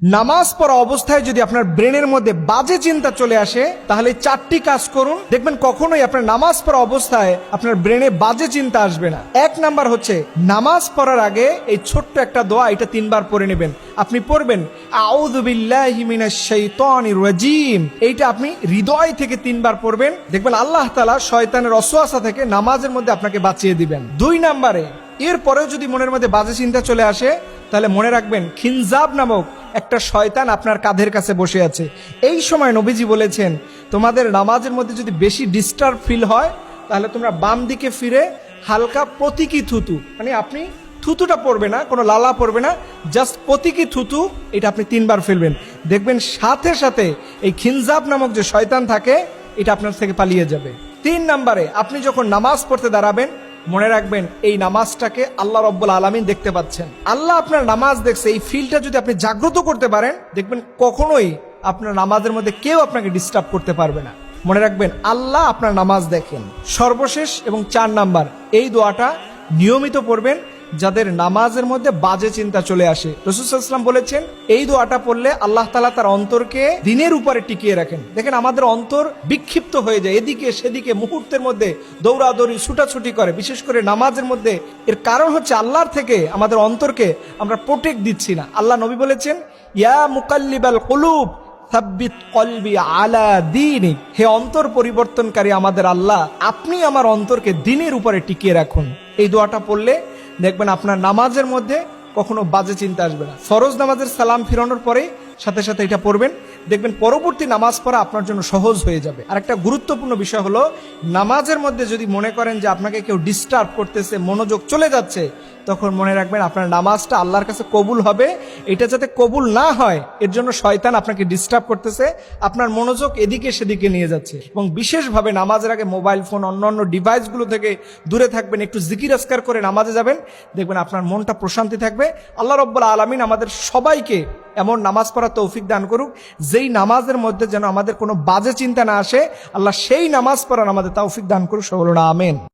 নামাজ পড়া অবস্থায় যদি আপনার ব্রেনের মধ্যে বাজে চিন্তা চলে আসে, তাহলে 4টি কাজ করুন, দেখবেন কখনোই আপনার নামাজ পড়া অবস্থায় আপনার ব্রেনে বাজে চিন্তা আসবে না। 1 নাম্বার হচ্ছে, নামাজ পড়ার আগে এই ছোট্ট একটা দোয়া, এটা 3 বার পড়ে নেবেন। আপনি পড়বেন আউযু বিল্লাহি মিনাশ শাইতানির রাজিম, এইটা আপনি হৃদয় থেকে 3 বার পড়বেন, দেখবেন আল্লাহ তাআলা শয়তানের ওয়াসওয়াসা থেকে নামাজের মধ্যে আপনাকে বাঁচিয়ে দিবেন। 2 নাম্বারে, এরপরেও যদি মনের মধ্যে বাজে চিন্তা চলে আসে, তাহলে মনে রাখবেন খিনজাব নামক একটা শয়তান আপনার কাঁধের কাছে বসে আছে। এই সময় নবীজি বলেছেন, তোমাদের নামাজের মধ্যে যদি বেশি ডিস্টার্ব ফিল হয়, তাহলে তোমরা বাম দিকে ফিরে হালকা প্রতীকী থুতু, মানে আপনি থুতুটা পড়বে না, কোনো লালা পড়বে না, জাস্ট প্রতীকী থুতু, এটা আপনি 3 বার ফেলবেন। দেখবেন সাথে সাথে এই খিনজাব নামক যে শয়তান থাকে, এটা আপনার থেকে পালিয়ে যাবে। 3 নাম্বারে, আপনি যখন নামাজ পড়তে দাঁড়াবেন, মনে রাখবেন এই নামাজটাকে আল্লাহ রব্বুল আলামিন দেখতে পাচ্ছেন। আল্লাহ আপনার নামাজ দেখছে, এই ফিলটা যদি আপনি জাগ্রত করতে পারেন, দেখবেন কখনোই আপনার নামাজের মধ্যে কেউ আপনাকে ডিস্টার্ব করতে পারবে না। মনে রাখবেন আল্লাহ আপনার নামাজ দেখেন। সর্বশেষ এবং 4 নাম্বার, এই দোয়াটা নিয়মিত পড়বেন যাদের নামাজের মধ্যে বাজে চিন্তা চলে আসে। রাসূল সাল্লাল্লাহু আলাইহি ওয়াসাল্লাম বলেছেন, এই দোয়াটা পড়লে আল্লাহ তাআলা তার অন্তরকে দ্বীনের উপরে টিকিয়ে রাখেন। দেখেন আমাদের অন্তর বিক্ষিপ্ত হয়ে যায়, এদিকে সেদিকে মুহূর্তের মধ্যে দৌড়াদৌড়ি ছুটাছুটি করে, বিশেষ করে নামাজের মধ্যে। এর কারণ হচ্ছে আল্লাহর থেকে আমাদের অন্তরকে আমরা প্রোটেক্ট দিচ্ছি না। আল্লাহ নবী বলেছেন, ইয়া মুকাল্লিবাল কুলুব সাব্বিত কলবি আলা দীনিক, হে অন্তর পরিবর্তনকারী আমাদের আল্লাহ, আপনি আমার অন্তরকে দ্বীনের উপরে টিকিয়ে রাখুন। এই দোয়াটা পড়লে দেখবেন আপনার নামাজের মধ্যে কখনো বাজে চিন্তা আসবে না। ফরজ নামাজের সালাম ফিরানোর পরে সাথে সাথে এটা পড়বেন, দেখবেন পরবর্তী নামাজ পড়া আপনার জন্য সহজ হয়ে যাবে। আর একটা গুরুত্বপূর্ণ বিষয় হলো, নামাজের মধ্যে যদি মনে করেন যে আপনাকে কেউ ডিস্টার্ব করতেছে, মনোযোগ চলে যাচ্ছে, তখন মনে রাখবেন আপনার নামাজটা আল্লাহর কাছে কবুল হবে। এটা যাতে কবুল না হয়, এর জন্য শয়তান আপনাকে ডিস্টার্ব করতেছে, আপনার মনোযোগ এদিকে সেদিকে নিয়ে যাচ্ছে। এবং বিশেষভাবে নামাজের আগে মোবাইল ফোন, অন্যান্য ডিভাইসগুলো থেকে দূরে থাকবেন, একটু জিকির আজকার করে নামাজে যাবেন, দেখবেন আপনার মনটা প্রশান্তি থাকবে। আল্লাহ রাব্বুল আলামিন আমাদের সবাইকে এমন নামাজ পড়ার তৌফিক দান করুক, যেই নামাজের মধ্যে যেন আমাদের কোনো বাজে চিন্তা না আসে। আল্লাহ সেই নামাজ পড়ার আমাদের তৌফিক দান করুক, সকলে আমিন।